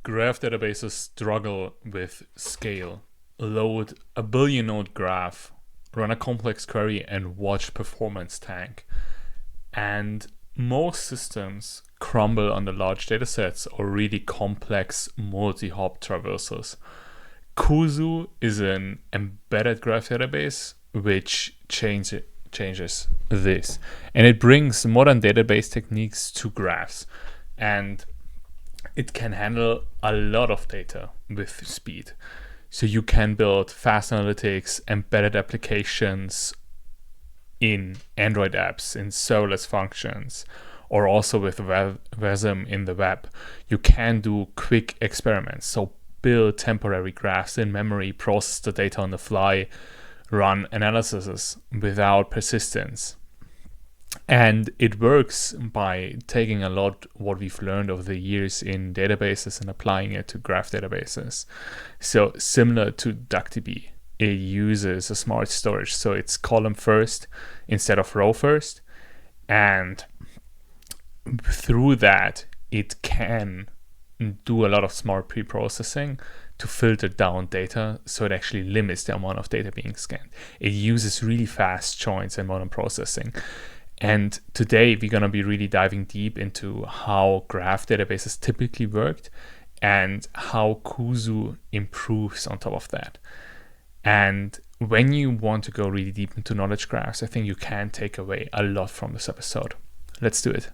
graph databases struggle with scale. Load a billion node graph, run a complex query, and watch performance tank. And most systems crumble under large datasets or really complex multi-hop traversals. Kuzu is an embedded graph database which changes this. And it brings modern database techniques to graphs. And it can handle a lot of data with speed. So you can build fast analytics, embedded applications in Android apps, in serverless functions, or also with WASM in the web. You can do quick experiments. So build temporary graphs in memory, process the data on the fly, run analyses without persistence. And it works by taking a lot what we've learned over the years in databases and applying it to graph databases. So similar to DuckDB, it uses a smart storage. So it's column first instead of row first. And through that, it can do a lot of smart pre-processing to filter down data, so it actually limits the amount of data being scanned. It uses really fast joins and modern processing. And today we're going to be really diving deep into how graph databases typically worked and how Kuzu improves on top of that. And when you want to go really deep into knowledge graphs, I think you can take away a lot from this episode. Let's do it.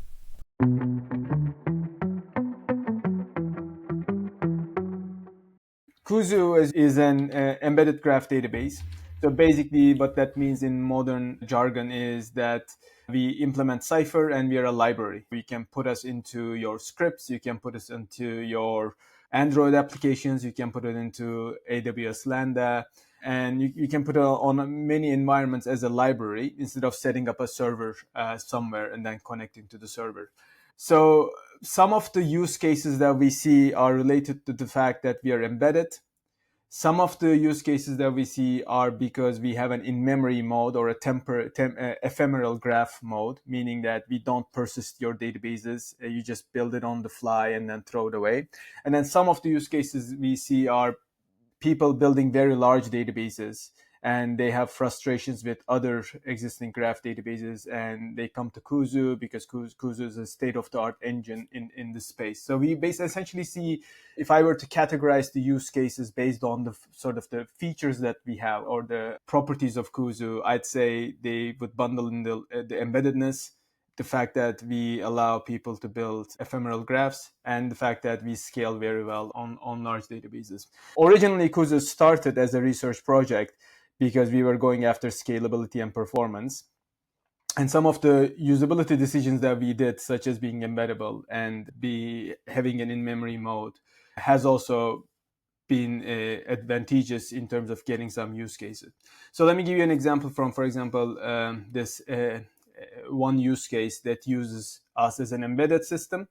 Kuzu is an embedded graph database. So basically what that means in modern jargon is that we implement Cypher and we are a library. You can put us into your scripts, you can put us into your Android applications, you can put it into AWS Lambda, and you can put it on many environments as a library instead of setting up a server somewhere and then connecting to the server. So some of the use cases that we see are related to the fact that we are embedded. Some of the use cases that we see are because we have an in-memory mode or a ephemeral graph mode, meaning that we don't persist your databases. You just build it on the fly and then throw it away. And then some of the use cases we see are people building very large databases and they have frustrations with other existing graph databases and they come to Kuzu because Kuzu is a state-of-the-art engine in this space. So we essentially see, if I were to categorize the use cases based on the sort of the features that we have or the properties of Kuzu, I'd say they would bundle in the embeddedness, the fact that we allow people to build ephemeral graphs, and the fact that we scale very well on large databases. Originally, Kuzu started as a research project because we were going after scalability and performance. And some of the usability decisions that we did, such as being embeddable and having an in-memory mode, has also been advantageous in terms of getting some use cases. So let me give you an example from, for example, this one use case that uses us as an embedded system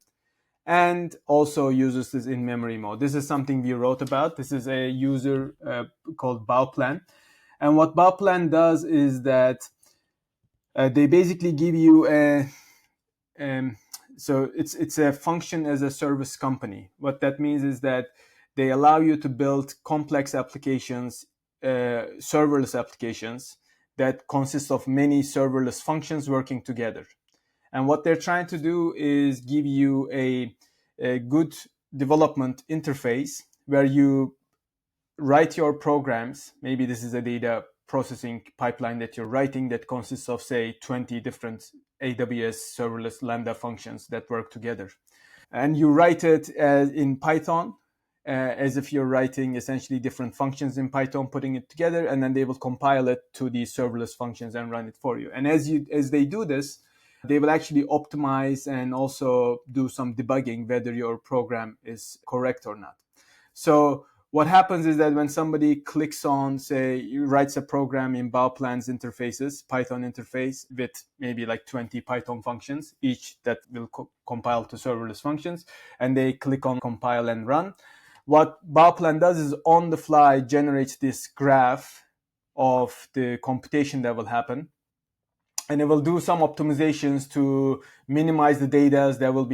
and also uses this in-memory mode. This is something we wrote about. This is a user called Bauplan. And what Bauplan does is that they basically give you so it's a function as a service company. What that means is that they allow you to build complex applications, serverless applications that consist of many serverless functions working together. And what they're trying to do is give you a good development interface where you write your programs. Maybe this is a data processing pipeline that you're writing that consists of, say, 20 different AWS serverless Lambda functions that work together. And you write it in Python, as if you're writing essentially different functions in Python, putting it together, and then they will compile it to these serverless functions and run it for you. And as they do this, they will actually optimize and also do some debugging whether your program is correct or not. So what happens is that when somebody clicks on, say, writes a program in Bauplan's interfaces, Python interface with maybe like 20 Python functions, each that will compile to serverless functions, and they click on compile and run. What Bauplan does is on the fly generates this graph of the computation that will happen. and it will do some optimizations to minimize the data that will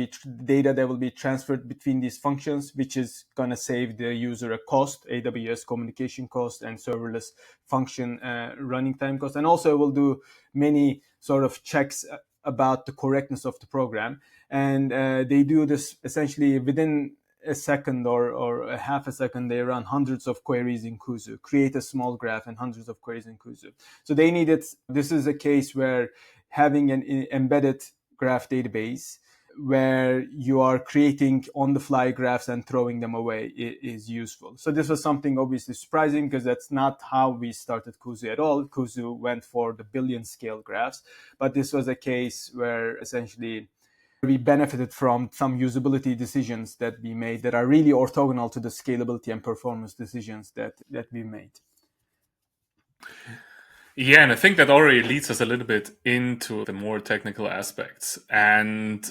be transferred between these functions, which is going to save the user a cost, AWS communication cost, and serverless function running time cost. And also it will do many sort of checks about the correctness of the program. And they do this essentially within a second or a half a second. They run hundreds of queries in Kuzu, create a small graph and hundreds of queries in Kuzu. So they needed, this is a case where having an embedded graph database where you are creating on the fly graphs and throwing them away is useful. So this was something obviously surprising, because that's not how we started Kuzu at all. Kuzu went for the billion scale graphs, but this was a case where essentially we benefited from some usability decisions that we made that are really orthogonal to the scalability and performance decisions that we made. Yeah, and I think that already leads us a little bit into the more technical aspects. And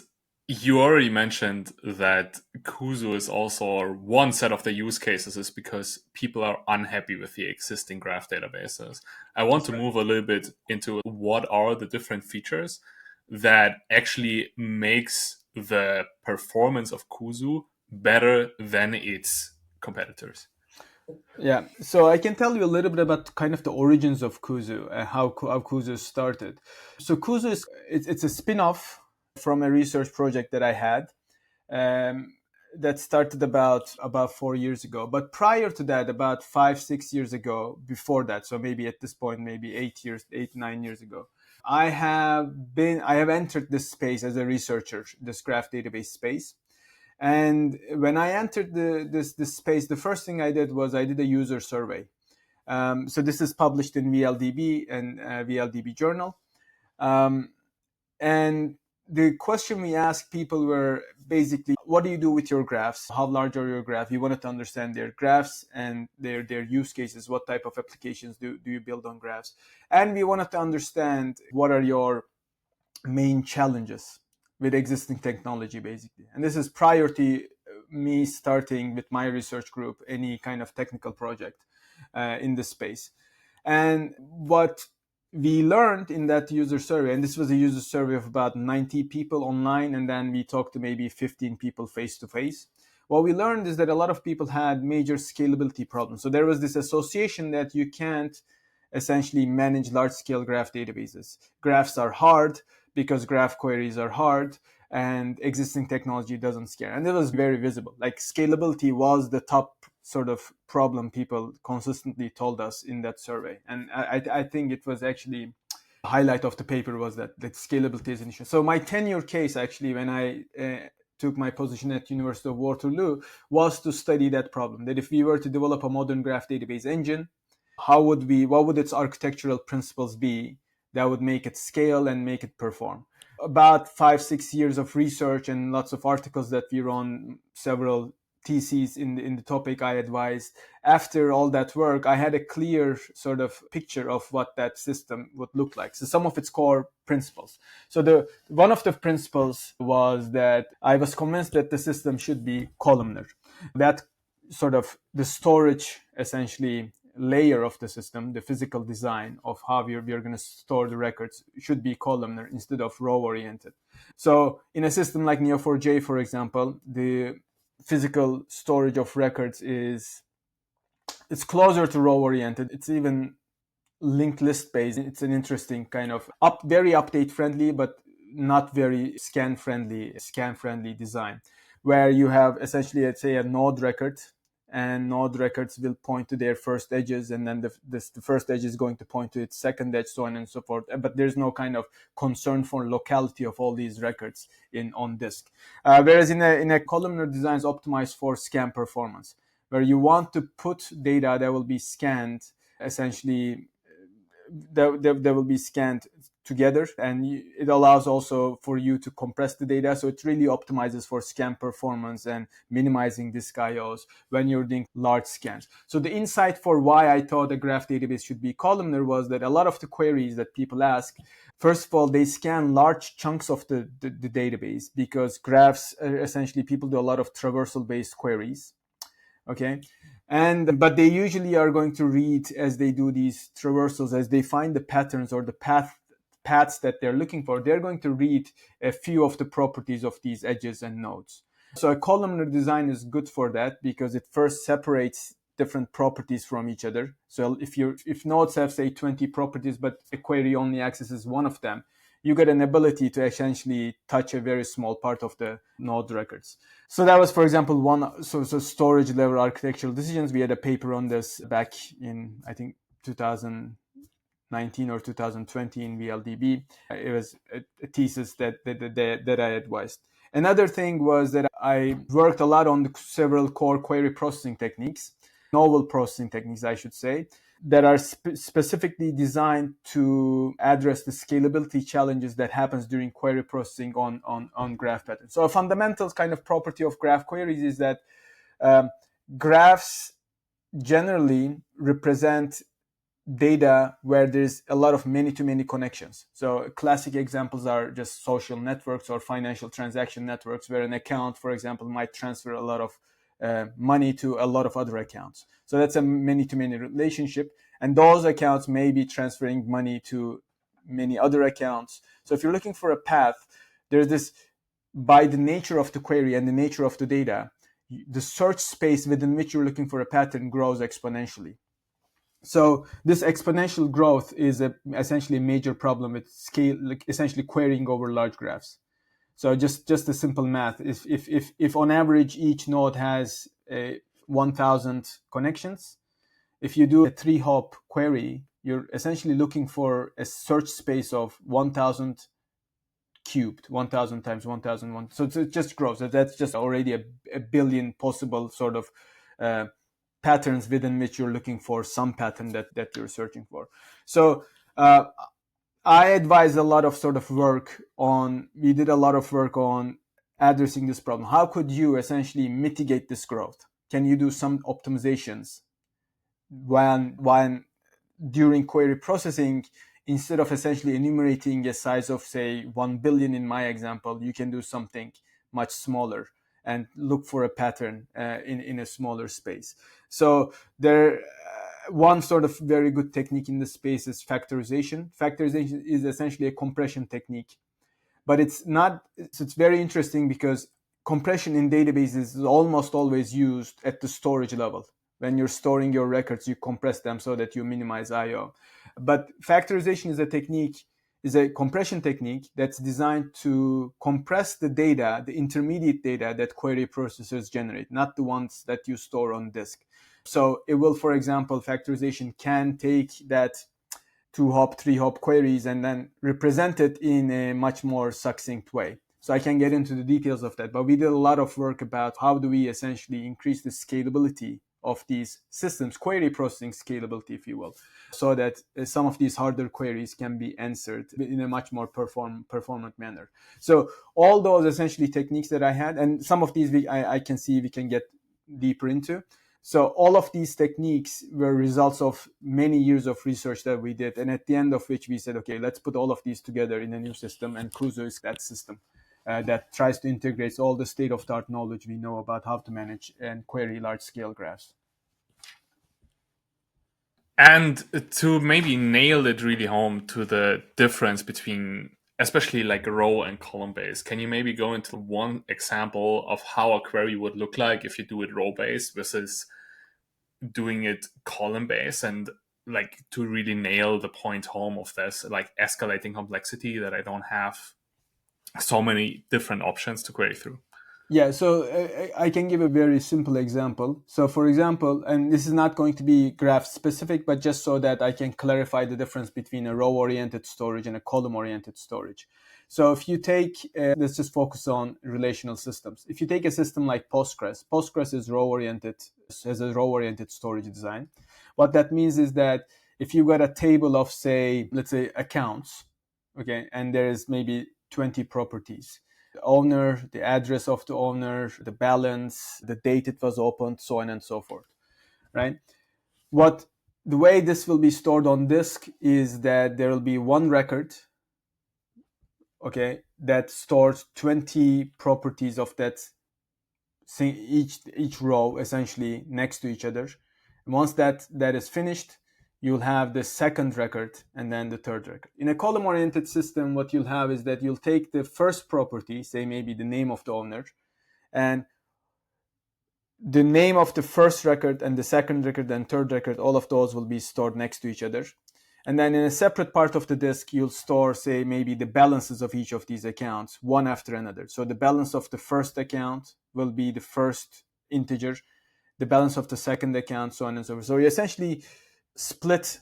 you already mentioned that Kuzu is also one set of the use cases is because people are unhappy with the existing graph databases. I want to move a little bit into what are the different features that actually makes the performance of Kuzu better than its competitors. Yeah, so I can tell you a little bit about kind of the origins of Kuzu and how Kuzu started. So Kuzu it's a spin-off from a research project that I had that started about 4 years ago. But prior to that, about 5-6 years ago, before that, so maybe at this point, maybe 8-9 years ago, I have entered this space as a researcher, this graph database space. And when I entered this space, the first thing I did was I did a user survey. So this is published in VLDB and VLDB Journal. And the question we asked people were basically, what do you do with your graphs? How large are your graphs? We wanted to understand their graphs and their use cases. What type of applications do you build on graphs? And we wanted to understand what are your main challenges with existing technology, basically. And this is prior to me starting with my research group any kind of technical project in this space. And what we learned in that user survey, and this was a user survey of about 90 people online, and then we talked to maybe 15 people face to face. What we learned is that a lot of people had major scalability problems. So there was this association that you can't essentially manage large scale graph databases. Graphs are hard because graph queries are hard, and existing technology doesn't scale. And it was very visible. Like scalability was the top sort of problem people consistently told us in that survey. And I think it was actually the highlight of the paper was that scalability is an issue. So my tenure case, actually, when I took my position at University of Waterloo, was to study that problem. That if we were to develop a modern graph database engine, what would its architectural principles be that would make it scale and make it perform? About 5-6 years of research and lots of articles that we run, several theses in the topic I advised. After all that work, I had a clear sort of picture of what that system would look like. So some of its core principles. So one of the principles was that I was convinced that the system should be columnar. That sort of the storage essentially layer of the system, the physical design of how we're going to store the records should be columnar instead of row oriented. So in a system like Neo4j, for example, the physical storage of records it's closer to row oriented. It's even linked list based. It's an interesting kind of very update friendly, but not very scan friendly design, where you have essentially, let's say, a node record, and node records will point to their first edges, and then the first edge is going to point to its second edge, so on and so forth. But there's no kind of concern for locality of all these records on disk. Whereas in a columnar design is optimized for scan performance, where you want to put data that will be scanned essentially that will be scanned together, and it allows also for you to compress the data. So it really optimizes for scan performance and minimizing disk IOs when you're doing large scans. So the insight for why I thought a graph database should be columnar was that a lot of the queries that people ask, first of all, they scan large chunks of the database, because graphs essentially people do a lot of traversal based queries. Okay. But they usually are going to read as they do these traversals, as they find the patterns or the paths that they're looking for, they're going to read a few of the properties of these edges and nodes. So a columnar design is good for that because it first separates different properties from each other. So if nodes have, say, 20 properties, but a query only accesses one of them, you get an ability to essentially touch a very small part of the node records. So that was, for example, one so storage level architectural decisions. We had a paper on this back in, I think, 2019 or 2020 in VLDB. It was a thesis that I advised. Another thing was that I worked a lot on several core query processing techniques, novel processing techniques, I should say, that are specifically designed to address the scalability challenges that happens during query processing on graph patterns. So a fundamental kind of property of graph queries is that graphs generally represent data where there's a lot of many-to-many connections. So classic examples are just social networks or financial transaction networks, where an account, for example, might transfer a lot of money to a lot of other accounts. So that's a many-to-many relationship. And those accounts may be transferring money to many other accounts. So if you're looking for a path, there's this, by the nature of the query and the nature of the data, the search space within which you're looking for a pattern grows exponentially. So this exponential growth is essentially a major problem with scale, like essentially querying over large graphs. So just a simple math. If on average each node has 1,000 connections, if you do a 3-hop query, you're essentially looking for a search space of 1,000 cubed, 1,000 times 1,001. So it just grows. So that's just already a billion possible sort of patterns within which you're looking for some pattern that you're searching for. So I advise a lot of sort of work on, we did a lot of work on addressing this problem. How could you essentially mitigate this growth? Can you do some optimizations when during query processing, instead of essentially enumerating a size of, say, 1 billion in my example, you can do something much smaller and look for a pattern in a smaller space. So there, one sort of very good technique in the space is factorization. Factorization is essentially a compression technique, but it's very interesting because compression in databases is almost always used at the storage level. When you're storing your records, you compress them so that you minimize I/O. But factorization is a compression technique that's designed to compress the data, the intermediate data that query processors generate, not the ones that you store on disk. So it will, for example, factorization can take that 2-hop, 3-hop queries and then represent it in a much more succinct way. So I can get into the details of that, but we did a lot of work about how do we essentially increase the scalability of these systems, query processing scalability, if you will, so that some of these harder queries can be answered in a much more performant manner. So all those essentially techniques that I had, and some of these I can see we can get deeper into. So all of these techniques were results of many years of research that we did, and at the end of which we said, okay, let's put all of these together in a new system, and Kuzu is that system. That tries to integrate all the state-of-the-art knowledge we know about how to manage and query large-scale graphs. And to maybe nail it really home to the difference between especially like row and column based, can you maybe go into one example of how a query would look like if you do it row based versus doing it column based, and like to really nail the point home of this like escalating complexity that I don't have so many different options to query through? Yeah, so I can give a very simple example. So for example, and this is not going to be graph specific, but just so that I can clarify the difference between a row-oriented storage and a column-oriented storage. So if you take, let's just focus on relational systems. If you take a system like Postgres is row-oriented, has a row-oriented storage design. What that means is that if you've got a table of, say, let's say accounts, okay, and there is maybe 20 properties, the owner, the address of the owner, the balance, the date it was opened, so on and so forth, right? The way this will be stored on disk is that there will be one record, okay, that stores 20 properties of that, each row essentially next to each other. And once that is finished, you'll have the second record and then the third record. In a column-oriented system, what you'll have is that you'll take the first property, say maybe the name of the owner, and the name of the first record and the second record and third record, all of those will be stored next to each other. And then in a separate part of the disk, you'll store, say, maybe the balances of each of these accounts, one after another. So the balance of the first account will be the first integer, the balance of the second account, so on and so forth. So you essentially split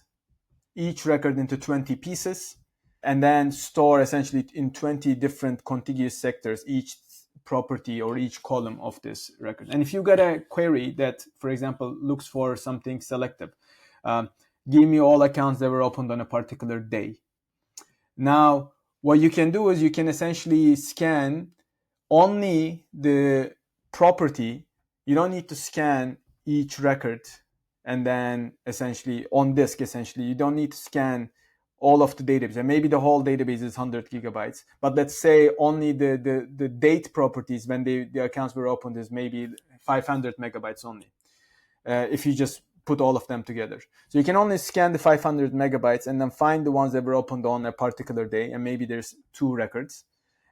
each record into 20 pieces and then store essentially in 20 different contiguous sectors each property or each column of this record. And if you get a query that, for example, looks for something selective, give me all accounts that were opened on a particular day. Now, what you can do is you can essentially scan only the property. You don't need to scan each record and then essentially on disk, essentially, you don't need to scan all of the database. And maybe the whole database is 100 gigabytes. But let's say only the date properties when the accounts were opened is maybe 500 megabytes only. If you just put all of them together. So you can only scan the 500 megabytes and then find the ones that were opened on a particular day. And maybe there's 2 records.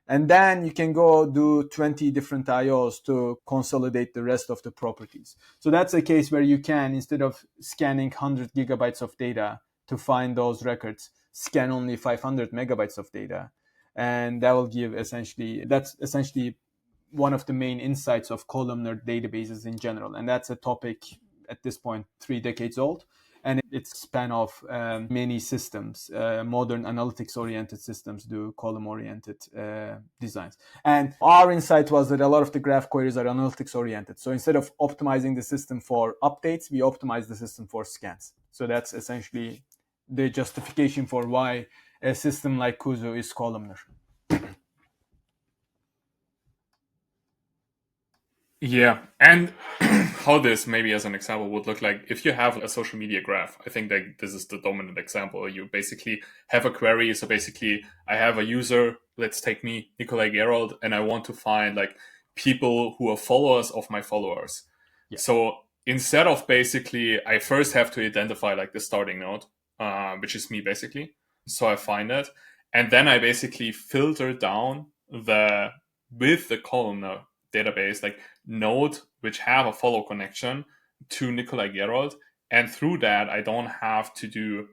And then you can go do 20 different IOs to consolidate the rest of the properties. So that's a case where you can, instead of scanning 100 gigabytes of data to find those records, scan only 500 megabytes of data. And that will give that's essentially one of the main insights of columnar databases in general. And that's a topic at this point 3 decades old, and it's span of many systems. Modern analytics-oriented systems do column-oriented designs. And our insight was that a lot of the graph queries are analytics-oriented. So instead of optimizing the system for updates, we optimize the system for scans. So that's essentially the justification for why a system like Kuzu is columnar. Yeah, and how this maybe as an example would look like if you have a social media graph. I think that this is the dominant example. You basically have a query. So basically I have a user, let's take me, Nikolai Gerald, and I want to find like people who are followers of my followers. Yeah. So instead of basically, I first have to identify like the starting node, which is me basically. So I find it. And then I basically filter down with the columnar database, like node which have a follow connection to Nikolai Gerald. And through that, I don't have to do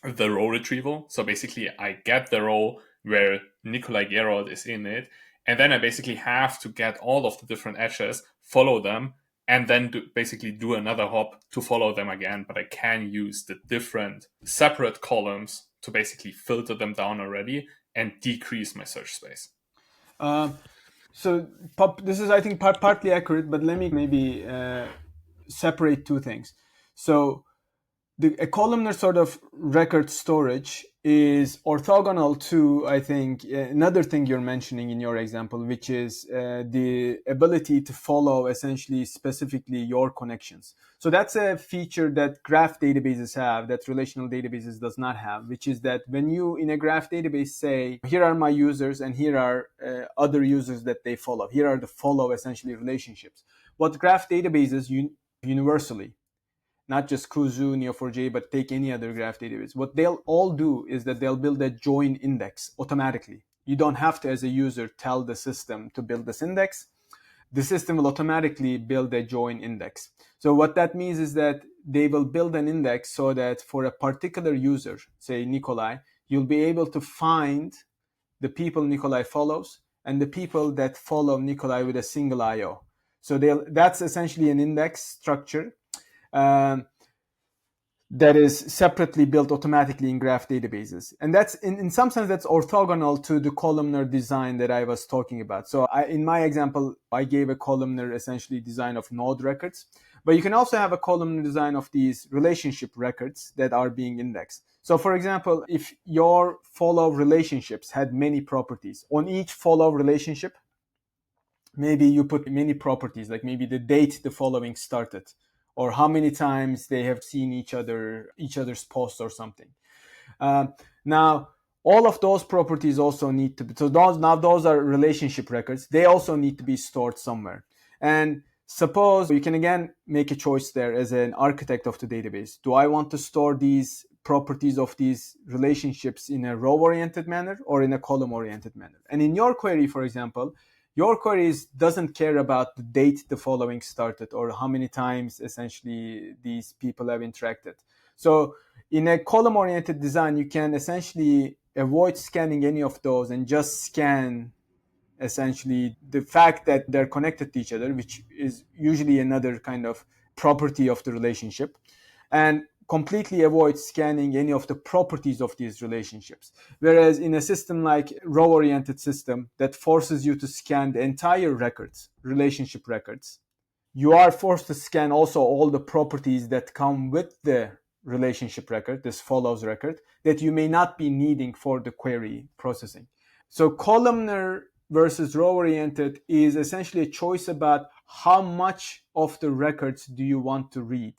the row retrieval. So basically, I get the row where Nikolai Gerald is in it. And then I basically have to get all of the different edges, follow them, and then basically do another hop to follow them again. But I can use the different separate columns to basically filter them down already and decrease my search space. So this is, I think, partly accurate, but let me maybe separate 2 things. So a columnar sort of record storage is orthogonal to, I think, another thing you're mentioning in your example, which is the ability to follow essentially specifically your connections. So that's a feature that graph databases have that relational databases does not have, which is that when you in a graph database say, here are my users and here are other users that they follow. Here are the follow essentially relationships. What graph databases universally, not just Kuzu, Neo4j, but take any other graph database. What they'll all do is that they'll build a join index automatically. You don't have to, as a user, tell the system to build this index. The system will automatically build a join index. So what that means is that they will build an index so that for a particular user, say Nikolai, you'll be able to find the people Nikolai follows and the people that follow Nikolai with a single IO. So that's essentially an index structure that is separately built automatically in graph databases. And that's, in some sense, that's orthogonal to the columnar design that I was talking about. So in my example, I gave a columnar essentially design of node records, but you can also have a columnar design of these relationship records that are being indexed. So for example, if your follow relationships had many properties, on each follow relationship, maybe you put many properties, like maybe the date the following started, or how many times they have seen each other's posts or something. Now, all of those properties also need to be, so those are relationship records. They also need to be stored somewhere. And Suppose you can again make a choice there as an architect of the database. Do I want to store these properties of these relationships in a row-oriented manner or in a column-oriented manner? And in your query, for example, your queries doesn't care about the date the following started or how many times essentially these people have interacted. So in a column-oriented design, you can essentially avoid scanning any of those and just scan essentially the fact that they're connected to each other, which is usually another kind of property of the relationship, and completely avoid scanning any of the properties of these relationships. Whereas in a system like row-oriented system that forces you to scan the entire records, relationship records, you are forced to scan also all the properties that come with the relationship record, this follows record, that you may not be needing for the query processing. So columnar versus row-oriented is essentially a choice about how much of the records do you want to read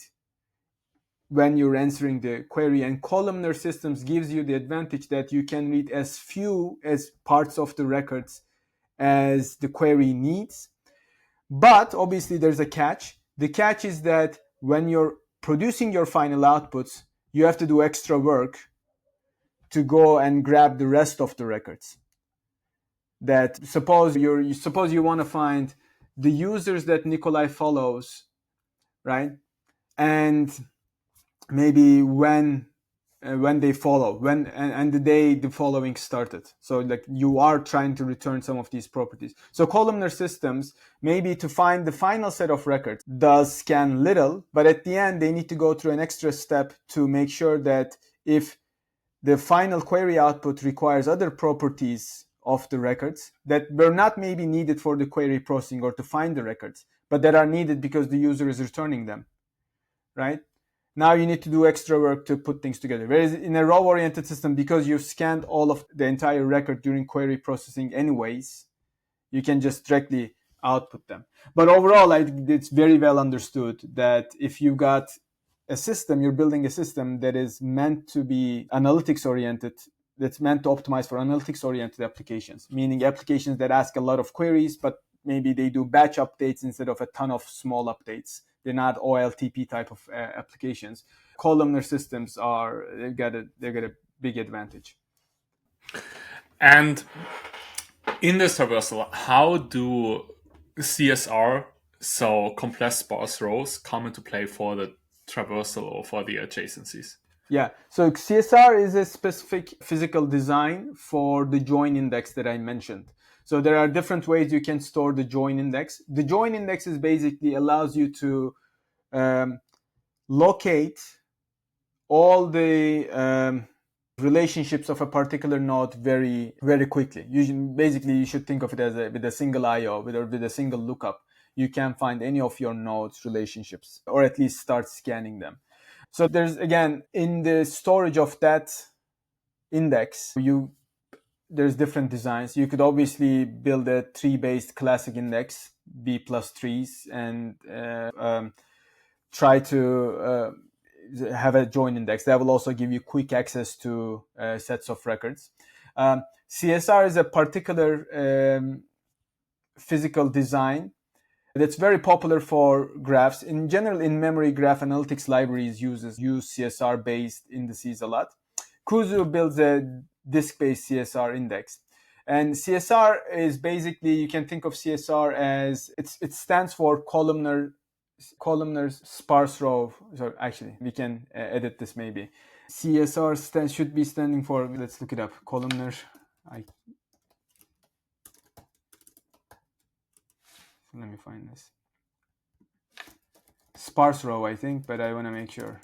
when you're answering the query. And columnar systems gives you the advantage that you can read as few as parts of the records as the query needs. But obviously there's a catch. The catch is that when you're producing your final outputs, you have to do extra work to go and grab the rest of the records. That suppose you want to find the users that Nikolai follows, right? And maybe when they follow, and the day the following started. So like you are trying to return some of these properties. So columnar systems, maybe to find the final set of records, does scan little, but at the end they need to go through an extra step to make sure that if the final query output requires other properties of the records that were not maybe needed for the query processing or to find the records, but that are needed because the user is returning them, right? Now you need to do extra work to put things together. Whereas in a row-oriented system, because you've scanned all of the entire record during query processing anyways, you can just directly output them. But overall, it's very well understood that if you got a system, you're building a system that is meant to be analytics-oriented, that's meant to optimize for analytics-oriented applications, meaning applications that ask a lot of queries, but maybe they do batch updates instead of a ton of small updates. They're not OLTP type of applications. Columnar systems they've got a big advantage. And in this traversal, how do CSR, so compressed sparse rows, come into play for the traversal or for the adjacencies? Yeah, so CSR is a specific physical design for the join index that I mentioned. So there are different ways you can store the join index. The join index is basically allows you to locate all the relationships of a particular node very, very quickly. Basically, you should think of it as with a single IO, with a single lookup. You can find any of your nodes' relationships, or at least start scanning them. So there's, again, in the storage of that index, there's different designs. You could obviously build a tree-based classic index, B plus trees, and try to have a join index. That will also give you quick access to sets of records. CSR is a particular physical design that's very popular for graphs. In general, in memory graph analytics libraries use CSR-based indices a lot. Kuzu builds a disk-based CSR index. And CSR is basically, you can think of CSR as, it stands for columnar sparse row. So actually, we can edit this maybe. CSR should be standing for, let's look it up, columnar. Let me find this. Sparse row, I think, but I want to make sure.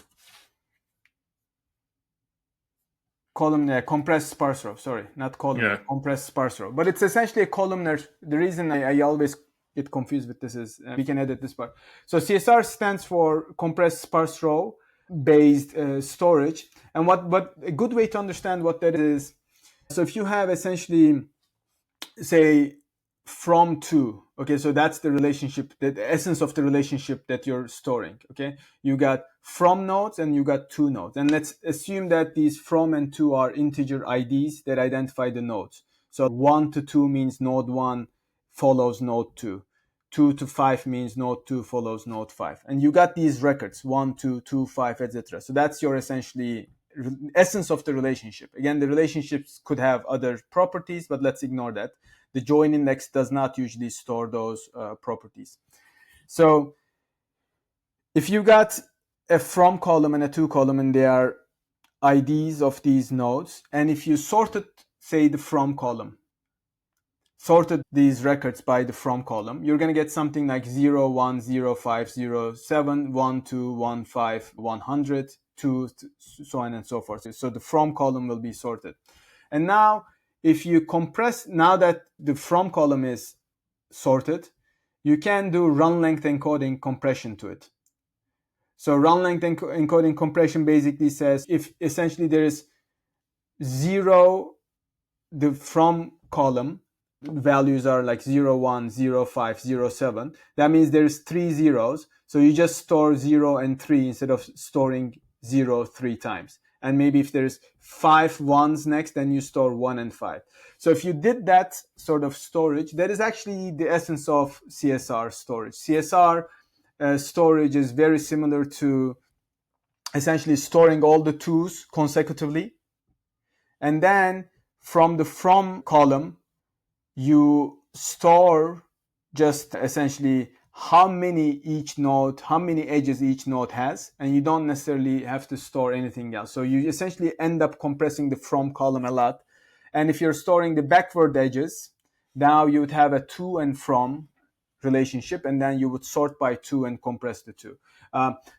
Compressed sparse row, sorry, not columnar, yeah. Compressed sparse row. But it's essentially a columnar. The reason I always get confused with this is, we can edit this part. So CSR stands for compressed sparse row based storage. And what a good way to understand what that is, so if you have essentially, say, from to, okay, so that's the relationship, the essence of the relationship that you're storing, okay? You got from nodes and you got to nodes. And let's assume that these from and to are integer IDs that identify the nodes. So 1 to 2 means node 1 follows node 2. 2 to 5 means node 2 follows node 5. And you got these records, 1, 2, 2, 5, etc. So that's your essentially essence of the relationship. Again, the relationships could have other properties, but let's ignore that. The join index does not usually store those properties. So if you got a from column and a to column, and they are IDs of these nodes, and if you sorted, say, the from column, sorted these records by the from column, you're going to get something like 0, 1, 0, 5, 0, 7, 1, 2, 1, 5, 100, 2, so on and so forth. So the from column will be sorted. And now, if you compress, now that the from column is sorted, you can do run length encoding compression to it. So run length encoding compression basically says if essentially there is 0, the from column values are like 0, 1, 0, 5, 0, 7. That means there's 3 zeros. So you just store 0 and 3 instead of storing 0 3 times. And maybe if there's 5 ones next, then you store 1 and 5. So if you did that sort of storage, that is actually the essence of CSR storage. CSR storage is very similar to essentially storing all the 2's consecutively. And then from the from column, you store just essentially how many edges each node has, and you don't necessarily have to store anything else. So you essentially end up compressing the from column a lot. And if you're storing the backward edges, now you would have a to and from relationship, and then you would sort by 2 and compress the 2.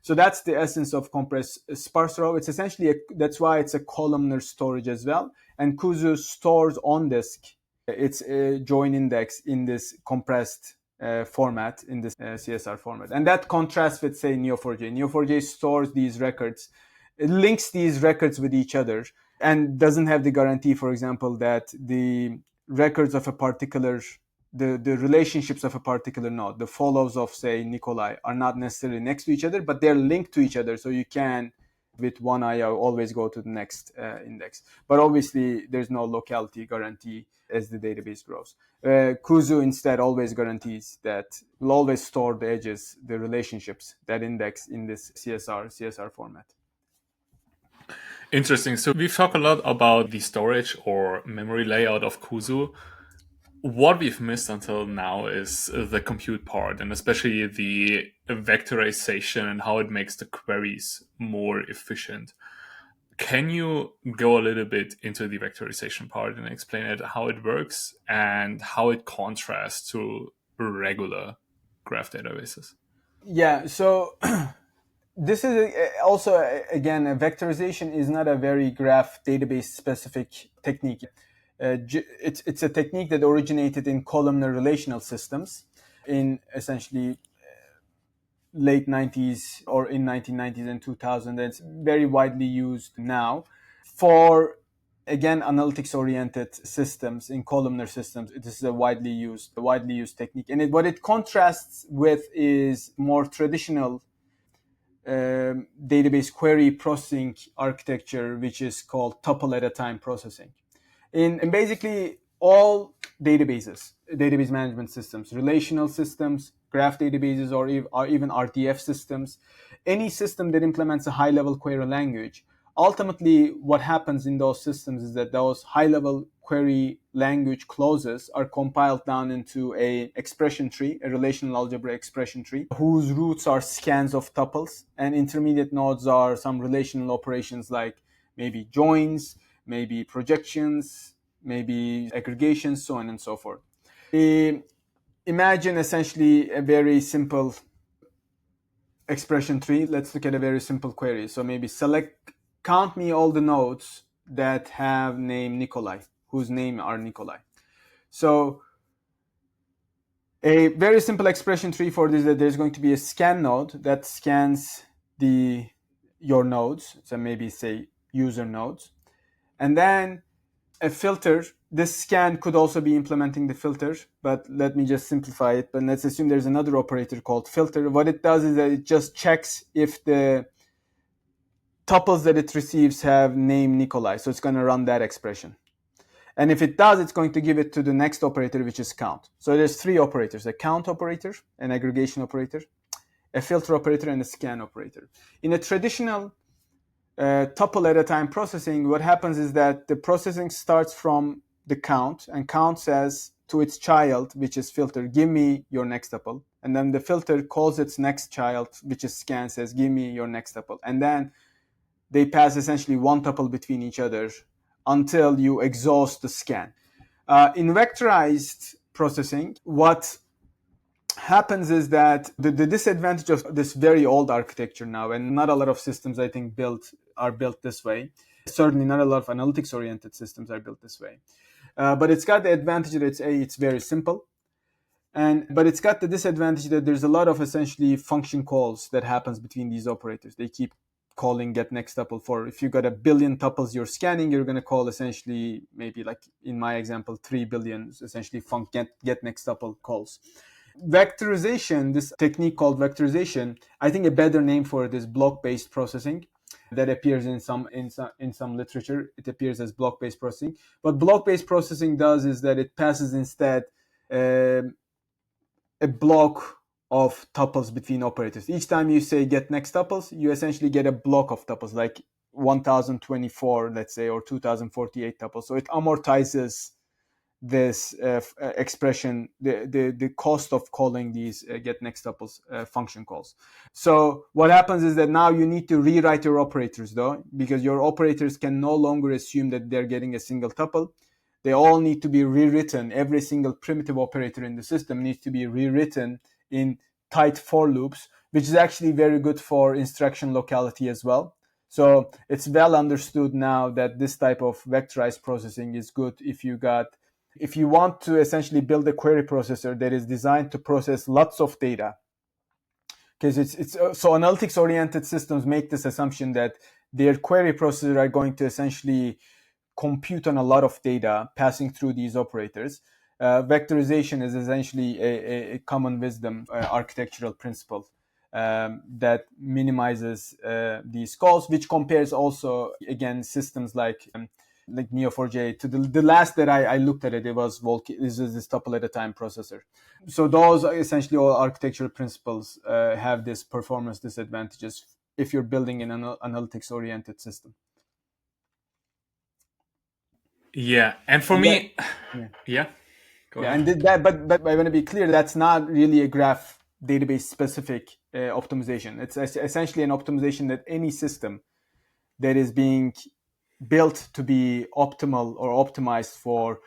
So that's the essence of compressed sparse row. It's essentially, that's why it's a columnar storage as well. And Kuzu stores on disk its join index in this compressed format, in this CSR format. And that contrasts with, say, Neo4j. Neo4j stores these records, it links these records with each other, and doesn't have the guarantee, for example, that the records of a particular, the relationships of a particular node, the follows of, say, Nikolai, are not necessarily next to each other, but they're linked to each other. So you can, with one IO, always go to the next index. But obviously, there's no locality guarantee as the database grows. Kuzu instead always guarantees that we'll always store the edges, the relationships, that index in this CSR format. Interesting. So we've talked a lot about the storage or memory layout of Kuzu. What we've missed until now is the compute part, and especially the vectorization and how it makes the queries more efficient. Can you go a little bit into the vectorization part and explain it, how it works and how it contrasts to regular graph databases? Yeah, so this is also, again, a vectorization is not a very graph database specific technique. It's a technique that originated in columnar relational systems in essentially late 90s or in 1990s and 2000. It's very widely used now for, again, analytics oriented systems. In columnar systems, this is a widely used technique. And what it contrasts with is more traditional database query processing architecture, which is called tuple at a time processing. In basically all database management systems, relational systems, graph databases, or even RDF systems, any system that implements a high-level query language, ultimately what happens in those systems is that those high-level query language clauses are compiled down into a expression tree, a relational algebra expression tree, whose roots are scans of tuples, and intermediate nodes are some relational operations like maybe joins, maybe projections, maybe aggregations, so on and so forth. Imagine essentially a very simple expression tree. Let's look at a very simple query. So maybe count me all the nodes that have name Nikolai, whose name are Nikolai. So a very simple expression tree for this, that there's going to be a scan node that scans your nodes, so maybe say user nodes, and then a filter. This scan could also be implementing the filter, but let me just simplify it. But let's assume there's another operator called filter. What it does is that it just checks if the tuples that it receives have name Nikolai. So it's going to run that expression. And if it does, it's going to give it to the next operator, which is count. So there's three operators: a count operator, an aggregation operator, a filter operator, and a scan operator. In a traditional tuple at a time processing, what happens is that the processing starts from the count, and count says to its child, which is filter, give me your next tuple. And then the filter calls its next child, which is scan, says, give me your next tuple. And then they pass essentially one tuple between each other until you exhaust the scan. In vectorized processing, what happens is that the disadvantage of this very old architecture now, and not a lot of systems I think are built this way. Certainly not a lot of analytics oriented systems are built this way. But it's got the advantage that it's very simple. But it's got the disadvantage that there's a lot of essentially function calls that happens between these operators. They keep calling get next tuple. For if you got a billion tuples you're scanning, you're going to call essentially maybe, like in my example, 3 billion essentially get next tuple calls. Vectorization, this technique called vectorization, I think a better name for it is block-based processing. That appears in some literature. It appears as block-based processing. What block-based processing does is that it passes instead a block of tuples between operators. Each time you say get next tuples, you essentially get a block of tuples, like 1024, let's say, or 2048 tuples. So it amortizes this expression, the cost of calling these get next tuples function calls. So what happens is that now you need to rewrite your operators, though, because your operators can no longer assume that they're getting a single tuple. They all need to be rewritten. Every single primitive operator in the system needs to be rewritten in tight for loops, which is actually very good for instruction locality as well. So it's well understood now that this type of vectorized processing is good if you want to essentially build a query processor that is designed to process lots of data. Because so analytics oriented systems make this assumption that their query processor are going to essentially compute on a lot of data passing through these operators. Vectorization is essentially a common wisdom architectural principle that minimizes these calls, which compares also, again, systems like Neo4j to the last that I looked at it was this is this tuple at a time processor. So those are essentially all architectural principles have this performance disadvantages if you're building an analytics oriented system. Yeah, and for me, yeah. Go ahead. And but I want to be clear, that's not really a graph database specific optimization. It's essentially an optimization that any system that is being built to be optimal or optimized for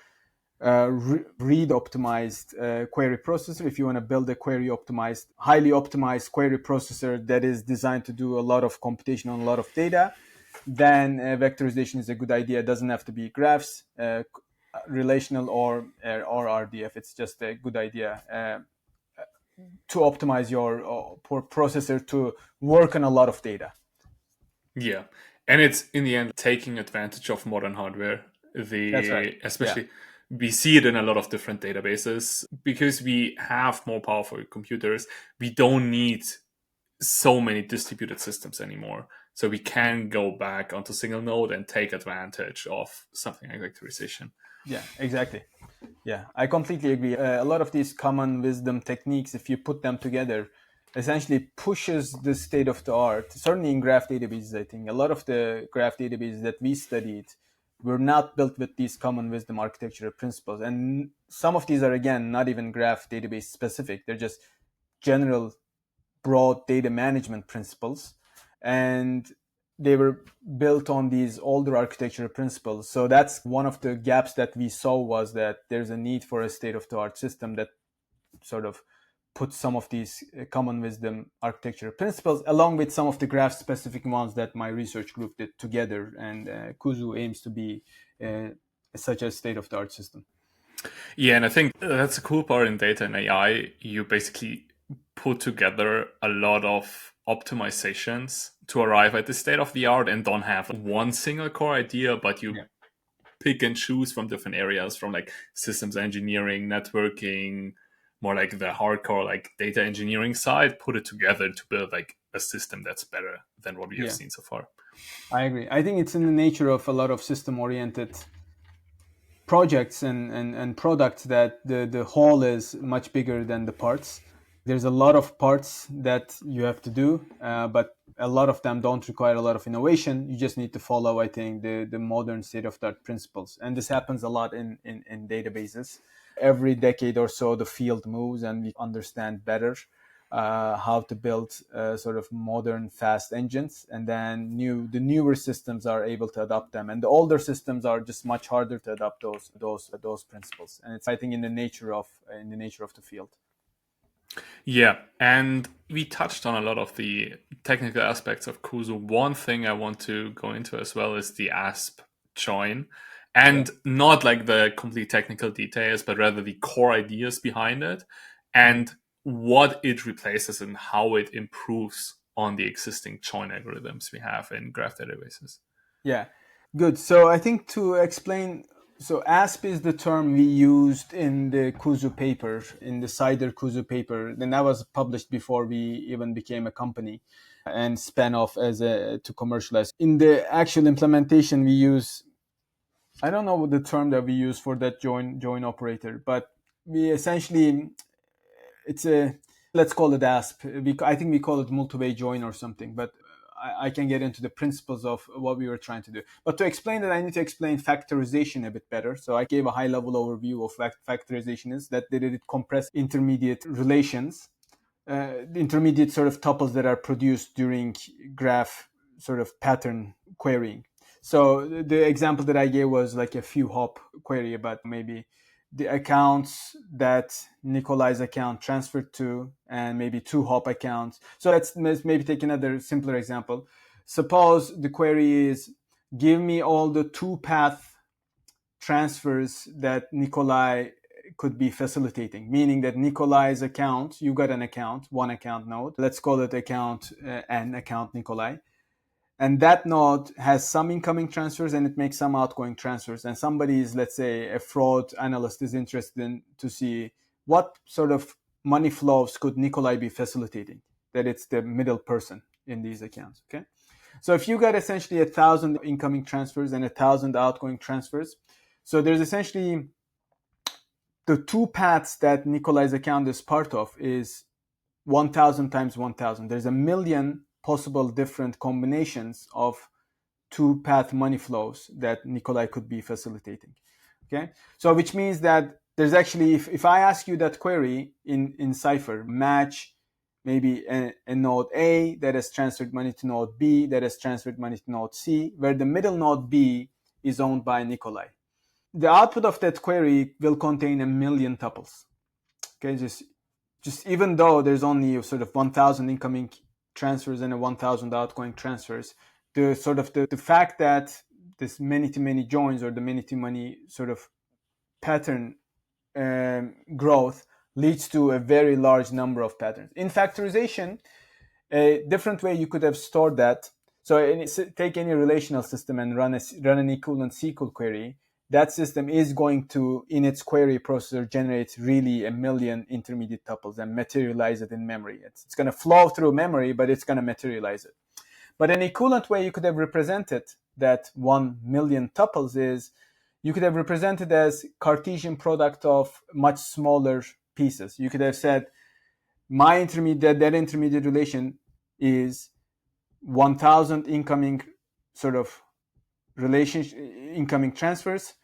read optimized query processor. If you want to build a highly optimized query processor that is designed to do a lot of computation on a lot of data, then vectorization is a good idea. It doesn't have to be graphs, relational or RDF. It's just a good idea to optimize your processor to work on a lot of data. Yeah, and it's in the end taking advantage of modern hardware. That's right. Especially we see it in a lot of different databases because we have more powerful computers. We don't need so many distributed systems anymore. So we can go back onto single node and take advantage of something like vectorization. Yeah, exactly. Yeah, I completely agree. A lot of these common wisdom techniques, if you put them together, essentially pushes the state of the art. Certainly in graph databases, I think a lot of the graph databases that we studied were not built with these common wisdom architectural principles. And some of these are, again, not even graph database specific. They're just general broad data management principles. And they were built on these older architectural principles. So that's one of the gaps that we saw, was that there's a need for a state-of-the-art system that sort of puts some of these common wisdom architectural principles along with some of the graph-specific ones that my research group did together. And Kuzu aims to be such a state-of-the-art system. Yeah, and I think that's a cool part in data and AI. You basically put together a lot of optimizations to arrive at the state of the art and don't have one single core idea, but you pick and choose from different areas, from like systems engineering, networking, more like the hardcore like data engineering side, put it together to build like a system that's better than what we have seen so far. I agree. I think it's in the nature of a lot of system oriented projects and products that the whole is much bigger than the parts. There's a lot of parts that you have to do, but a lot of them don't require a lot of innovation. You just need to follow, I think, the modern state-of-the-art principles. And this happens a lot in databases. Every decade or so, the field moves and we understand better how to build sort of modern, fast engines, and then the newer systems are able to adopt them, and the older systems are just much harder to adopt those principles. And it's, I think, in the nature of the field. Yeah, and we touched on a lot of the technical aspects of Kuzu. One thing I want to go into as well is the ASP join, and not like the complete technical details, but rather the core ideas behind it and what it replaces and how it improves on the existing join algorithms we have in graph databases. Yeah, good. So I think to explain, so ASP is the term we used in the Kuzu paper, in the Cider Kuzu paper. And that was published before we even became a company and spun off to commercialize. In the actual implementation, we use, I don't know the term that we use for that join operator, but we essentially, let's call it ASP. I think we call it multi-way join or something, but I can get into the principles of what we were trying to do. But to explain that, I need to explain factorization a bit better. So I gave a high-level overview of what factorization is, that it compress intermediate relations, intermediate sort of tuples that are produced during graph sort of pattern querying. So the example that I gave was like a few hop query about maybe the accounts that Nikolai's account transferred to, and maybe two hop accounts. So let's maybe take another simpler example. Suppose the query is, give me all the two path transfers that Nikolai could be facilitating, meaning that Nikolai's account, you got an account, one account node. Let's call it account N, account Nikolai. And that node has some incoming transfers and it makes some outgoing transfers. And somebody is, let's say, a fraud analyst is interested in to see what sort of money flows could Nikolai be facilitating, that it's the middle person in these accounts. Okay. So if you got essentially 1,000 incoming transfers and 1,000 outgoing transfers, so there's essentially the two paths that Nikolai's account is part of is 1,000 times 1,000. There's a million possible different combinations of two path money flows that Nikolai could be facilitating. Okay, so which means that there's actually, if I ask you that query in Cypher, match maybe a node A that has transferred money to node B that has transferred money to node C, where the middle node B is owned by Nikolai. The output of that query will contain a million tuples. Okay, just even though there's only sort of 1,000 incoming transfers and 1,000 outgoing transfers, the sort of the fact that this many-to-many joins or the many-to-many sort of pattern growth leads to a very large number of patterns. In factorization, a different way you could have stored that. So take any relational system and run an equivalent SQL query. That system is going to, in its query processor, generate really a million intermediate tuples and materialize it in memory. It's going to flow through memory, but it's going to materialize it. But an equivalent way you could have represented that 1 million tuples is, you could have represented as Cartesian product of much smaller pieces. You could have said, my intermediate, that intermediate relation is 1,000 incoming sort of incoming transfers,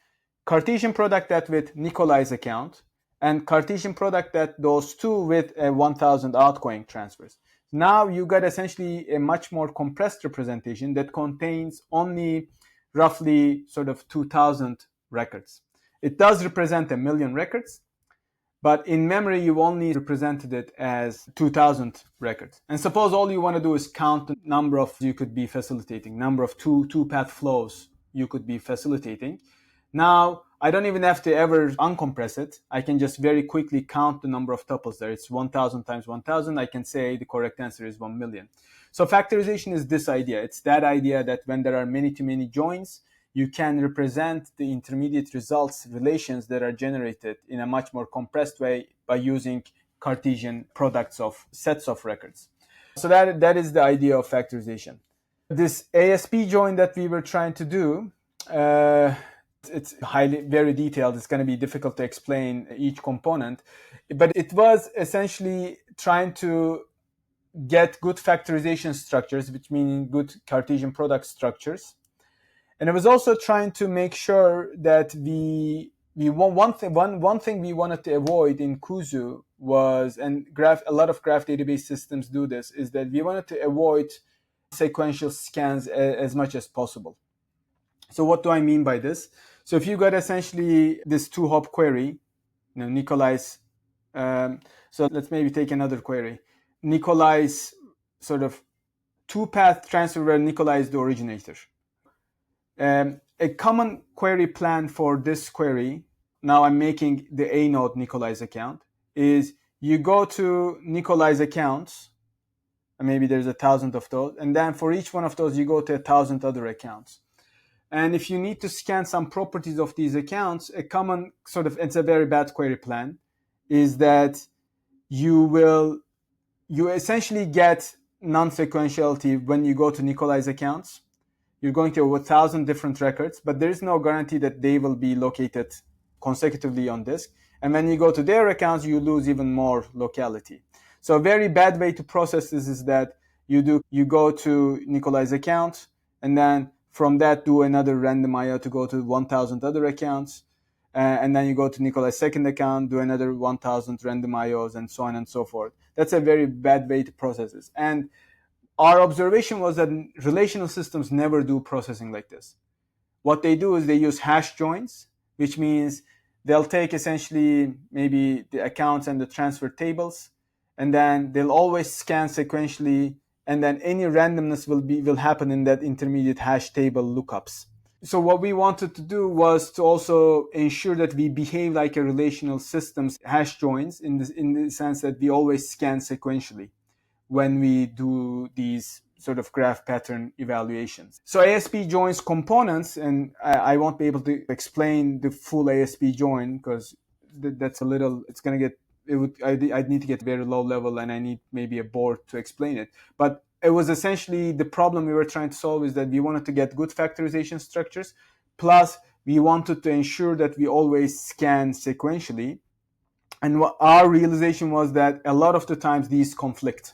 Cartesian product that with Nikolai's account, and Cartesian product that those two with 1,000 outgoing transfers. Now you got essentially a much more compressed representation that contains only roughly sort of 2,000 records. It does represent a million records, but in memory, you only represented it as 2,000 records. And suppose all you want to do is count the number of you could be facilitating, number of two-path flows you could be facilitating. Now, I don't even have to ever uncompress it. I can just very quickly count the number of tuples there. It's 1,000 times 1,000. I can say the correct answer is 1 million. So factorization is this idea. It's that idea that when there are many-to-many joins, you can represent the intermediate results relations that are generated in a much more compressed way by using Cartesian products of sets of records. So that is the idea of factorization. This ASP join that we were trying to do, It's very detailed. It's going to be difficult to explain each component. But it was essentially trying to get good factorization structures, which means good Cartesian product structures. And it was also trying to make sure that one thing we wanted to avoid in Kuzu was, and a lot of graph database systems do this, is that we wanted to avoid sequential scans as much as possible. So what do I mean by this? So if you got essentially this 2-hop query, Nikolai's, so let's maybe take another query. Nikolai's sort of 2-path transfer where Nikolai is the originator. A common query plan for this query, now I'm making the A node Nikolai's account, is you go to Nikolai's accounts, and maybe there's 1,000 of those, and then for each one of those, you go to 1,000 other accounts. And if you need to scan some properties of these accounts, a common sort of, it's a very bad query plan, is that you essentially get non-sequentiality when you go to Nikolai's accounts. You're going to 1,000 different records, but there is no guarantee that they will be located consecutively on disk. And when you go to their accounts, you lose even more locality. So a very bad way to process this is that you go to Nikolai's account, and then from that do another random IO to go to 1,000 other accounts. And then you go to Nikolai's second account, do another 1,000 random IOs, and so on and so forth. That's a very bad way to process this. And our observation was that relational systems never do processing like this. What they do is they use hash joins, which means they'll take essentially maybe the accounts and the transfer tables, and then they'll always scan sequentially, and then any randomness will happen in that intermediate hash table lookups. So what we wanted to do was to also ensure that we behave like a relational system's hash joins in the sense that we always scan sequentially when we do these sort of graph pattern evaluations. So ASP joins components, and I won't be able to explain the full ASP join because that's a little, it's going to get, I'd need to get very low level, and I need maybe a board to explain it. But it was essentially the problem we were trying to solve is that we wanted to get good factorization structures, plus we wanted to ensure that we always scan sequentially. And what our realization was that a lot of the times these conflict.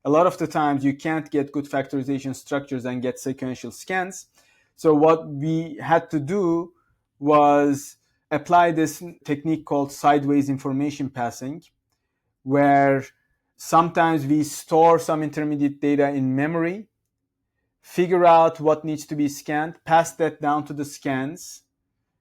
A lot of the times you can't get good factorization structures and get sequential scans. So what we had to do was apply this technique called sideways information passing, where sometimes we store some intermediate data in memory, figure out what needs to be scanned, pass that down to the scans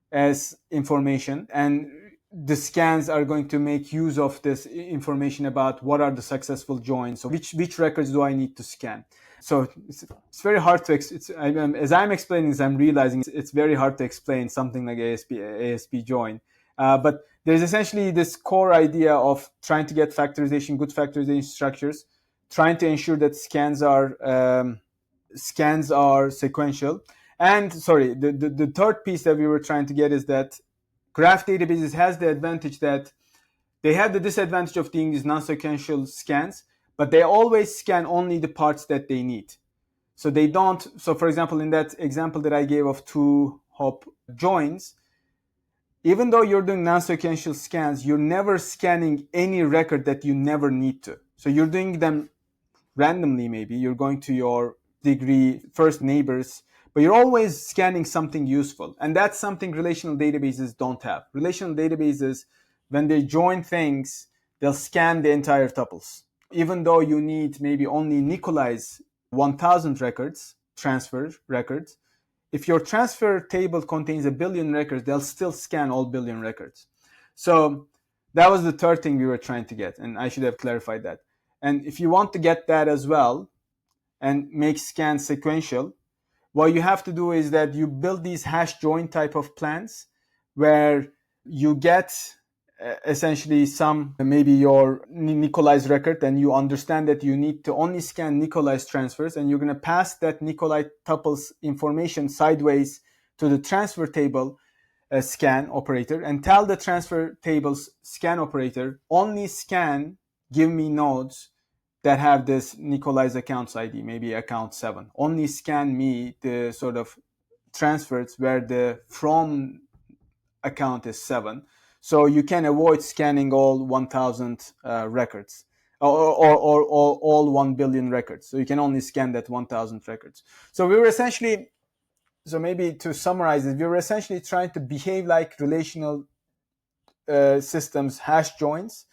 as information, and the scans are going to make use of this information about what are the successful joins. So which records do I need to scan? So it's very hard to, as I'm explaining this, I'm realizing it's very hard to explain something like ASP join. But there's essentially this core idea of trying to get good factorization structures, trying to ensure that scans are sequential. And sorry, the third piece that we were trying to get is that graph databases has the advantage that they have the disadvantage of doing these non-sequential scans, but they always scan only the parts that they need. So they don't, so for example, in that example that I gave of 2-hop joins, even though you're doing non-sequential scans, you're never scanning any record that you never need to. So you're doing them randomly, maybe. You're going to your degree first neighbors, but you're always scanning something useful. And that's something relational databases don't have. Relational databases, when they join things, they'll scan the entire tuples. Even though you need maybe only Nikolai's 1,000 records, transfer records, if your transfer table contains 1 billion records, they'll still scan all 1 billion records. So that was the third thing we were trying to get, and I should have clarified that. And if you want to get that as well and make scans sequential, what you have to do is that you build these hash join type of plans where you get essentially some, maybe your Nikolai's record, and you understand that you need to only scan Nikolai's transfers, and you're going to pass that Nikolai tuples information sideways to the transfer table scan operator and tell the transfer table's scan operator, only scan, give me nodes that have this Nikolai's accounts ID, maybe account 7. Only scan me the sort of transfers where the from account is 7. So you can avoid scanning all 1,000 records or all 1 billion records. So you can only scan that 1,000 records. So we were essentially, so maybe to summarize it, we were essentially trying to behave like relational systems hash joins,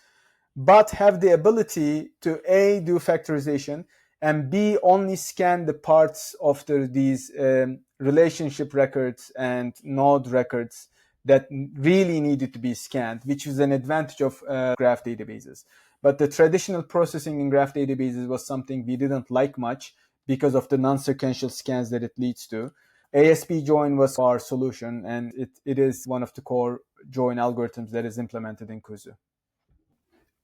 but have the ability to A, do factorization, and B, only scan the parts of these relationship records and node records that really needed to be scanned, which is an advantage of graph databases. But the traditional processing in graph databases was something we didn't like much because of the non-sequential scans that it leads to. ASP join was our solution, and it is one of the core join algorithms that is implemented in Kuzu.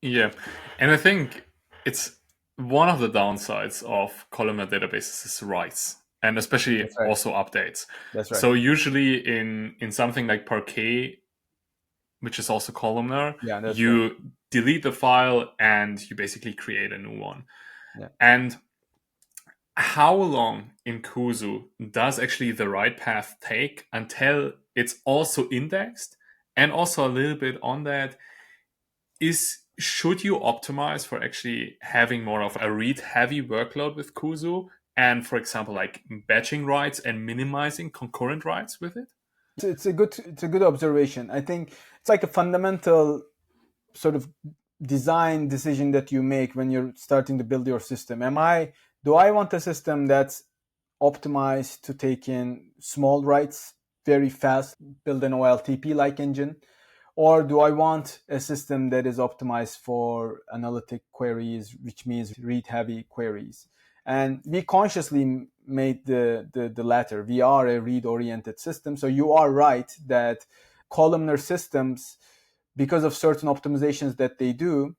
Yeah, and I think it's one of the downsides of columnar databases is writes, and especially right. also updates. That's right. So usually in something like Parquet, which is also columnar, Yeah, that's you right. delete the file and you basically create a new one. Yeah. And how long in Kuzu does actually the write path take until it's also indexed? And also a little bit on that is, should you optimize for actually having more of a read heavy workload with Kuzu and, for example, like batching writes and minimizing concurrent writes with it? It's a good observation. I think it's like a fundamental sort of design decision that you make when you're starting to build your system. Do I want a system that's optimized to take in small writes very fast, build an OLTP like engine? Or do I want a system that is optimized for analytic queries, which means read heavy queries? And we consciously made the latter. We are a read oriented system. So you are right that columnar systems, because of certain optimizations that they do,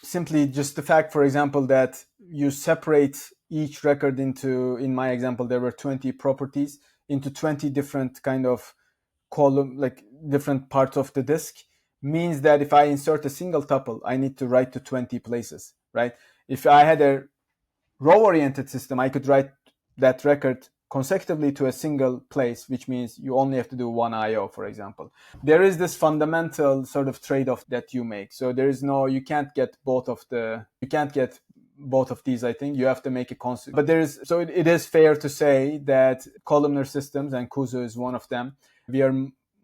simply just the fact, for example, that you separate each record into, in my example, there were 20 properties into 20 different kind of column, like different parts of the disk, means that if I insert a single tuple, I need to write to 20 places, right? If I had a row-oriented system, I could write that record consecutively to a single place, which means you only have to do one IO, for example. There is this fundamental sort of trade-off that you make. So you can't get both of these. I think you have to make a constant. But it is fair to say that columnar systems, and Kuzu is one of them, we are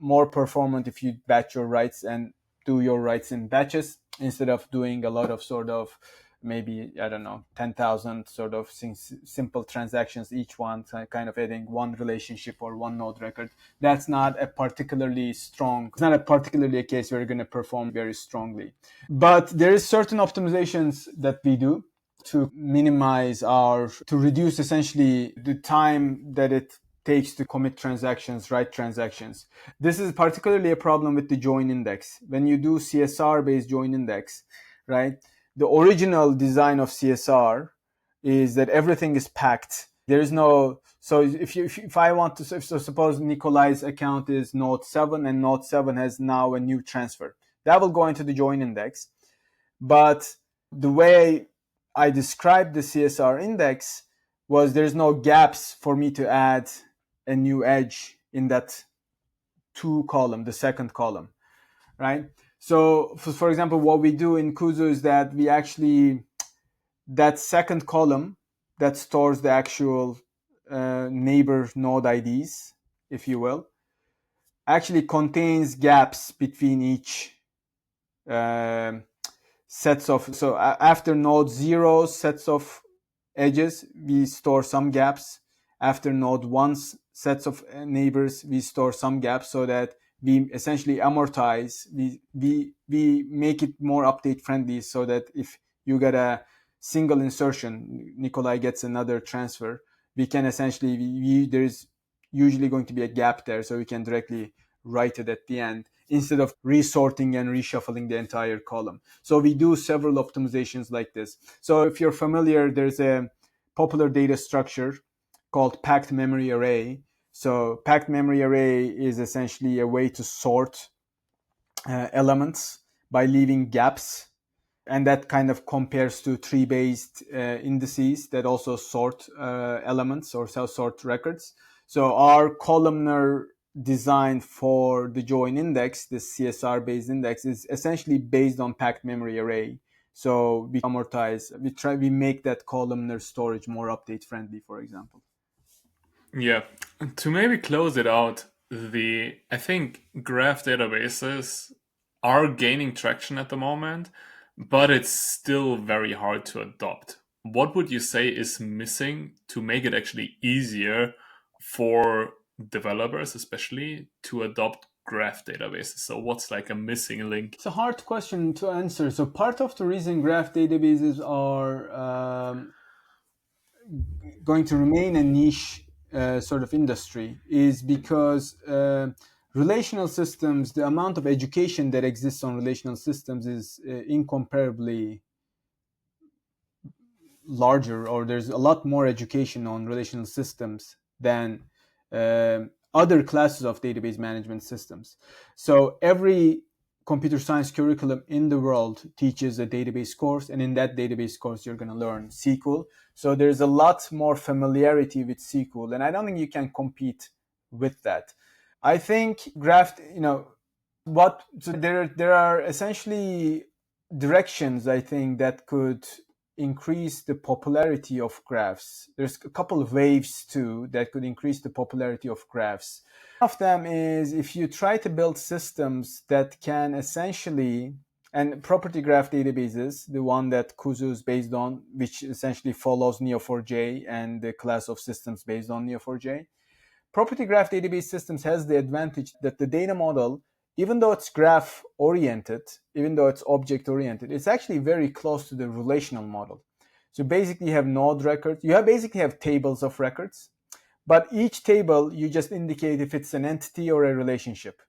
more performant if you batch your writes and do your writes in batches instead of doing a lot of sort of maybe, I don't know, 10,000 sort of simple transactions, each one kind of adding one relationship or one node record. It's not a particularly a case where you're going to perform very strongly. But there is certain optimizations that we do to reduce essentially the time that it takes to commit transactions, write transactions. This is particularly a problem with the join index. When you do CSR-based join index, right? The original design of CSR is that everything is packed. There is no, so if I want to, so suppose Nikolai's account is node 7 and node 7 has now a new transfer. That will go into the join index. But the way I described the CSR index was there's no gaps for me to add a new edge in that the second column, right? So for example, what we do in Kuzu is that we actually, that second column that stores the actual neighbor node IDs, if you will, actually contains gaps between each sets of, so after node 0 sets of edges, we store some gaps. After node 1's sets of neighbors, we store some gaps so that we essentially amortize, we make it more update friendly so that if you get a single insertion, Nikolai gets another transfer, we can essentially, there's usually going to be a gap there, so we can directly write it at the end instead of resorting and reshuffling the entire column. So we do several optimizations like this. So if you're familiar, there's a popular data structure called packed memory array. So packed memory array is essentially a way to sort elements by leaving gaps. And that kind of compares to tree-based indices that also sort elements or sort records. So our columnar design for the join index, this CSR based index, is essentially based on packed memory array. So we amortize, we make that columnar storage more update friendly, for example. Yeah. To maybe close it out, I think graph databases are gaining traction at the moment, but it's still very hard to adopt. What would you say is missing to make it actually easier for developers, especially, to adopt graph databases? So what's like a missing link? It's a hard question to answer. So part of the reason graph databases are going to remain a niche sort of industry is because relational systems, the amount of education that exists on relational systems is incomparably larger, or there's a lot more education on relational systems than other classes of database management systems. So every computer science curriculum in the world teaches a database course, and in that database course you're going to learn SQL. So there's a lot more familiarity with SQL, and I don't think you can compete with that. I think graph, so there are essentially directions, I think, that could increase the popularity of graphs. There's a couple of waves too that could increase the popularity of graphs. One of them is if you try to build systems that can essentially, and property graph databases, the one that Kuzu is based on, which essentially follows Neo4j and the class of systems based on Neo4j. Property graph database systems has the advantage that the data model, even though it's graph oriented, even though it's object oriented, it's actually very close to the relational model. So basically you have node records, basically have tables of records, but each table you just indicate if it's an entity or a relationship.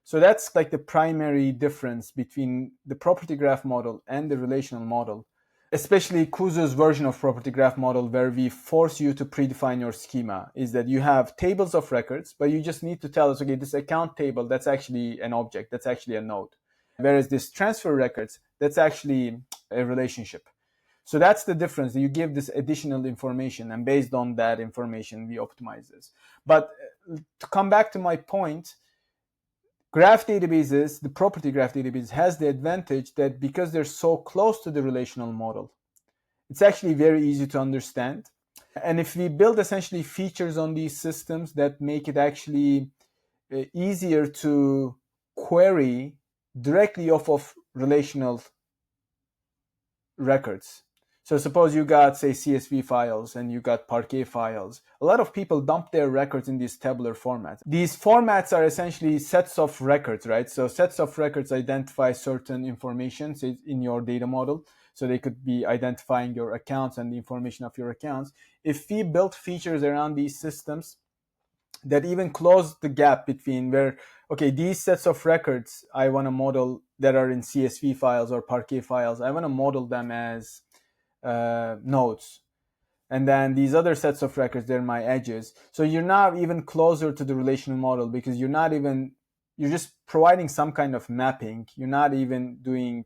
So that's like the primary difference between the property graph model and the relational model, especially Kuzu's version of property graph model, where we force you to predefine your schema, is that you have tables of records, but you just need to tell us, okay, this account table, that's actually an object, that's actually a node. Whereas this transfer records, that's actually a relationship. So that's the difference. You give this additional information, and based on that information, we optimize this. But to come back to my point, graph databases, the property graph database, has the advantage that because they're so close to the relational model, it's actually very easy to understand. And if we build essentially features on these systems that make it actually easier to query directly off of relational records. So suppose you got, say, CSV files and you got Parquet files. A lot of people dump their records in these tabular formats. These formats are essentially sets of records, right? So sets of records identify certain information in your data model. So they could be identifying your accounts and the information of your accounts. If we built features around these systems that even close the gap between where, okay, these sets of records I want to model that are in CSV files or Parquet files, I want to model them as nodes. And then these other sets of records, they're my edges. So you're now even closer to the relational model because you're just providing some kind of mapping. You're not even doing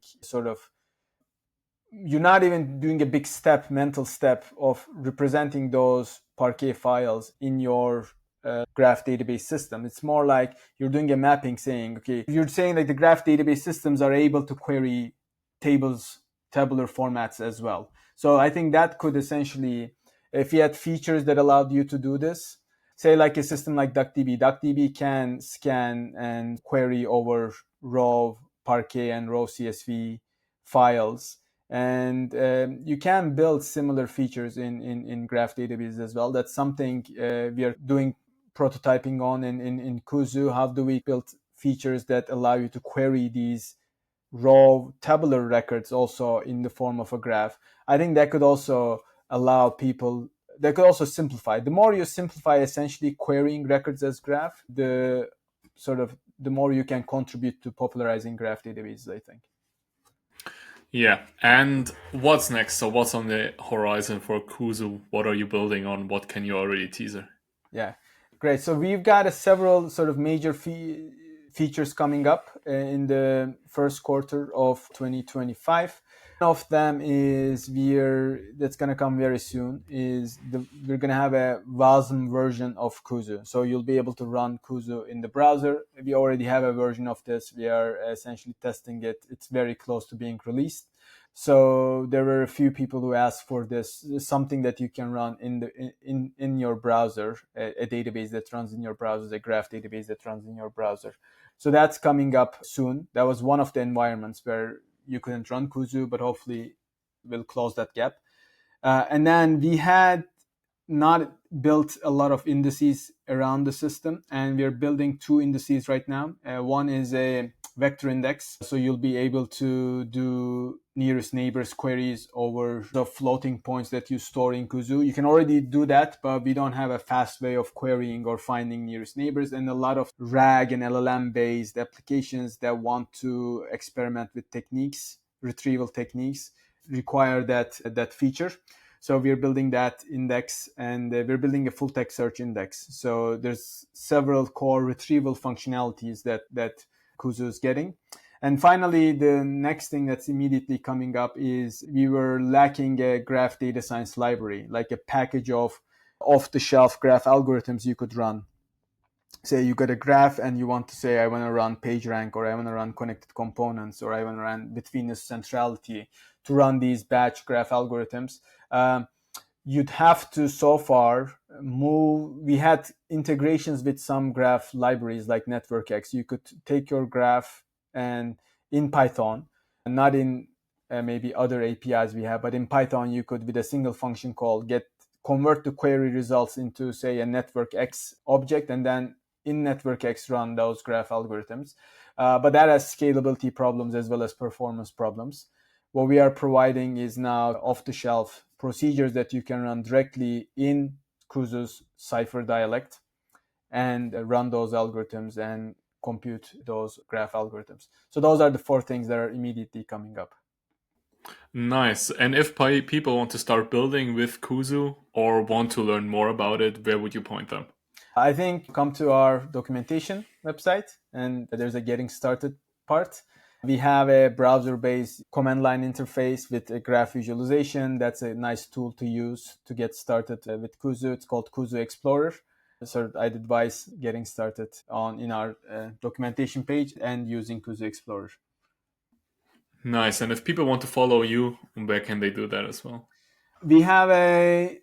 a big mental step of representing those Parquet files in your graph database system. It's more like you're doing a mapping saying, okay, you're saying like the graph database systems are able to query tabular formats as well. So I think that could essentially, if you had features that allowed you to do this, say like a system like DuckDB can scan and query over raw Parquet and raw CSV files. And you can build similar features in graph databases as well. That's something we are doing prototyping on in Kuzu. How do we build features that allow you to query these raw tabular records also in the form of a graph? I think that could also simplify. The more you simplify essentially querying records as graph, the more you can contribute to popularizing graph databases, I think. Yeah, and what's next? So what's on the horizon for Kuzu? What are you building on? What can you already teaser? Yeah, great. So we've got several sort of major features coming up in the first quarter of 2025. of them is that's going to come very soon is we're going to have a WASM version of Kuzu. So you'll be able to run Kuzu in the browser. We already have a version of this. We are essentially testing it. It's very close to being released. So there were a few people who asked for this, something that you can run in your browser, a database that runs in your browser, a graph database that runs in your browser. So that's coming up soon. That was one of the environments where you couldn't run Kuzu, but hopefully we'll close that gap. And then we had not built a lot of indices around the system, and we're building two indices right now. One is a vector index, so you'll be able to do nearest neighbors queries over the floating points that you store in Kuzu. You can already do that, but we don't have a fast way of querying or finding nearest neighbors. And a lot of RAG and LLM based applications that want to experiment with techniques, retrieval techniques, require that feature. So we're building that index, and we're building a full text search index. So there's several core retrieval functionalities that Kuzu is getting. And finally, the next thing that's immediately coming up is we were lacking a graph data science library, like a package of off-the-shelf graph algorithms you could run. Say you got a graph and you want to say, I want to run PageRank, or I want to run connected components, or I want to run between centrality to run these batch graph algorithms. You'd have to so far move. We had integrations with some graph libraries like NetworkX. You could take your graph and in Python, not in maybe other APIs we have, but in Python, you could, with a single function call, convert the query results into, say, a NetworkX object, and then in NetworkX run those graph algorithms. But that has scalability problems as well as performance problems. What we are providing is now off-the-shelf procedures that you can run directly in Kuzu's Cypher dialect and run those algorithms and compute those graph algorithms. So those are the four things that are immediately coming up. Nice. And if people want to start building with Kuzu or want to learn more about it, where would you point them? I think come to our documentation website, and there's a getting started part. We have a browser-based command line interface with a graph visualization. That's a nice tool to use to get started with Kuzu. It's called Kuzu Explorer. So I'd advise getting started in our documentation page and using Kuzu Explorer. Nice. And if people want to follow you, where can they do that as well? We have a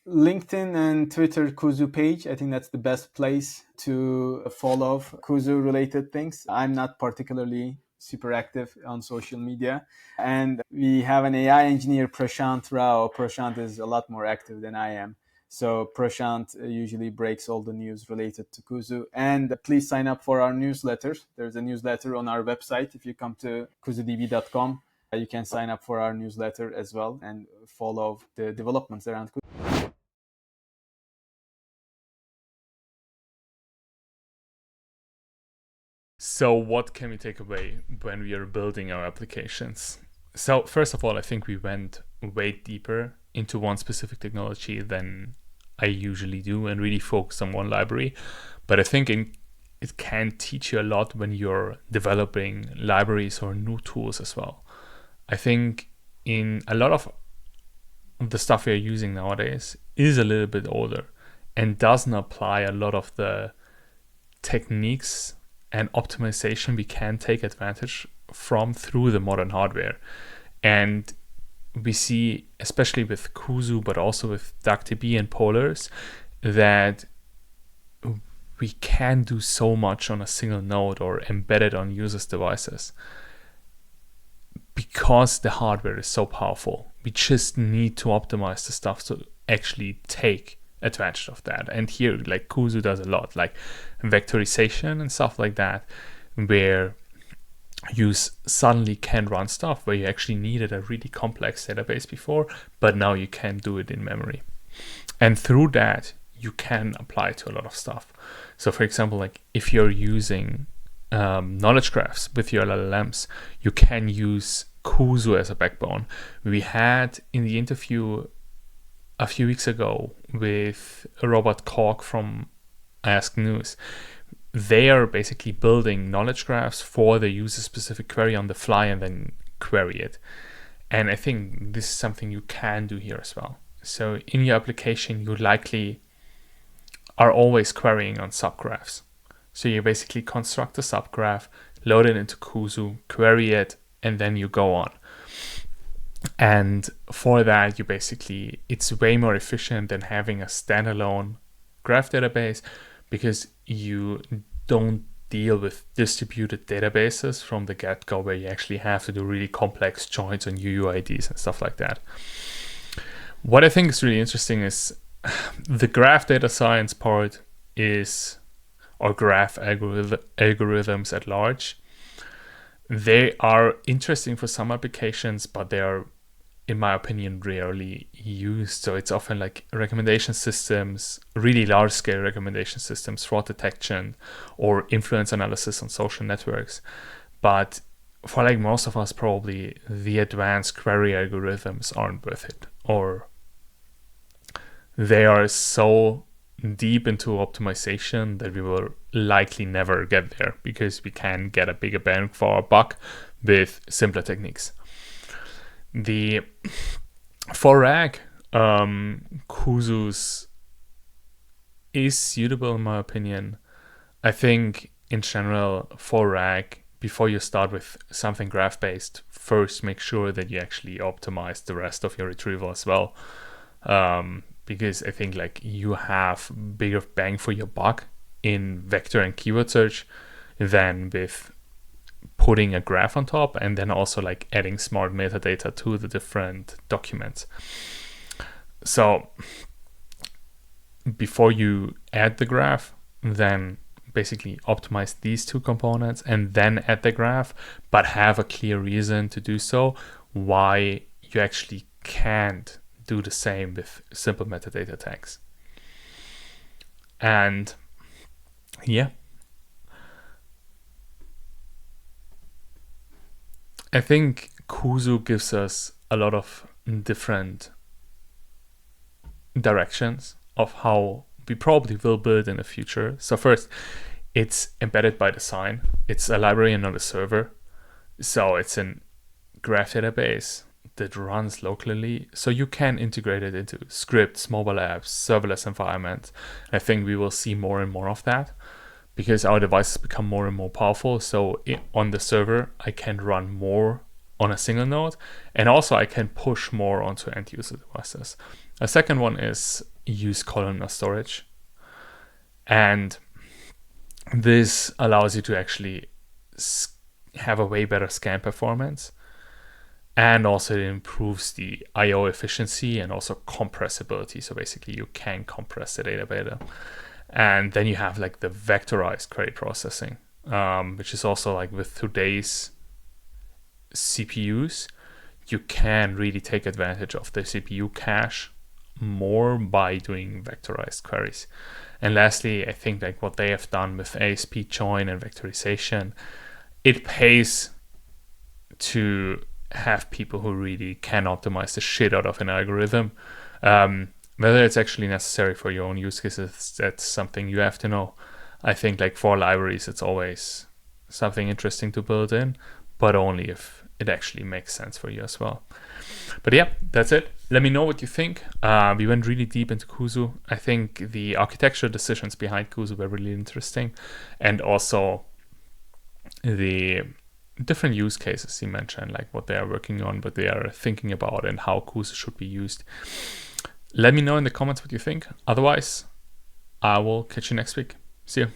LinkedIn and Twitter Kuzu page. I think that's the best place to follow Kuzu related things. I'm not particularly super active on social media. And we have an AI engineer, Prashant Rao. Prashant is a lot more active than I am. So Prashant usually breaks all the news related to Kuzu. And please sign up for our newsletter. There's a newsletter on our website. If you come to kuzudb.com, you can sign up for our newsletter as well and follow the developments around Kuzu. So what can we take away when we are building our applications? So first of all, I think we went way deeper into one specific technology than I usually do and really focus on one library. But I think it can teach you a lot when you're developing libraries or new tools as well. I think in a lot of the stuff we are using nowadays is a little bit older and doesn't apply a lot of the techniques and optimization we can take advantage from through the modern hardware. And we see, especially with Kuzu, but also with DuckDB and Polars, that we can do so much on a single node or embedded on users' devices because the hardware is so powerful. We just need to optimize the stuff to actually take advantage of that. And here, like Kuzu does a lot, like vectorization and stuff like that, where you suddenly can run stuff where you actually needed a really complex database before, but now you can do it in memory. And through that, you can apply to a lot of stuff. So for example, like if you're using knowledge graphs with your LLMs, you can use Kuzu as a backbone. We had in the interview a few weeks ago with Robert Kork from Ask News, they are basically building knowledge graphs for the user-specific query on the fly and then query it. And I think this is something you can do here as well. So in your application, you likely are always querying on subgraphs. So you basically construct a subgraph, load it into Kuzu, query it, and then you go on. And for that, you basically, it's way more efficient than having a standalone graph database, because you don't deal with distributed databases from the get-go, where you actually have to do really complex joins on UUIDs and stuff like that. What I think is really interesting is the graph data science part is, or graph algorithms at large. They are interesting for some applications, but they are, in my opinion, rarely used. So it's often like recommendation systems, really large scale recommendation systems, fraud detection, or influence analysis on social networks. But for like most of us, probably the advanced query algorithms aren't worth it, or they are so deep into optimization that we will likely never get there, because we can get a bigger bang for our buck with simpler techniques. For RAG, Kuzu's is suitable in my opinion. I think in general for RAG, before you start with something graph-based, first make sure that you actually optimize the rest of your retrieval as well. Because I think like you have bigger bang for your buck in vector and keyword search than with putting a graph on top and then also like adding smart metadata to the different documents. So before you add the graph, then basically optimize these two components and then add the graph, but have a clear reason to do so, why you actually can't do the same with simple metadata tags. And yeah, I think Kuzu gives us a lot of different directions of how we probably will build in the future. So first, it's embedded by design. It's a library and not a server. So it's a graph database that runs locally, so you can integrate it into scripts, mobile apps, serverless environments. I think we will see more and more of that, because our devices become more and more powerful. So on the server, I can run more on a single node, and also I can push more onto end user devices. A second one is use columnar storage, and this allows you to actually have a way better scan performance. And also it improves the I/O efficiency and also compressibility. So basically you can compress the data better. And then you have like the vectorized query processing, which is also like with today's CPUs, you can really take advantage of the CPU cache more by doing vectorized queries. And lastly, I think like what they have done with ASP join and vectorization, it pays to have people who really can optimize the shit out of an algorithm. Whether it's actually necessary for your own use cases, that's something you have to know. I think like for libraries, it's always something interesting to build in, but only if it actually makes sense for you as well. But yeah, that's it. Let me know what you think. We went really deep into Kuzu. I think the architectural decisions behind Kuzu were really interesting, and also the different use cases you mentioned, like what they are working on, what they are thinking about, and how Kuzu should be used. Let me know in the comments what you think. Otherwise, I will catch you next week. See you.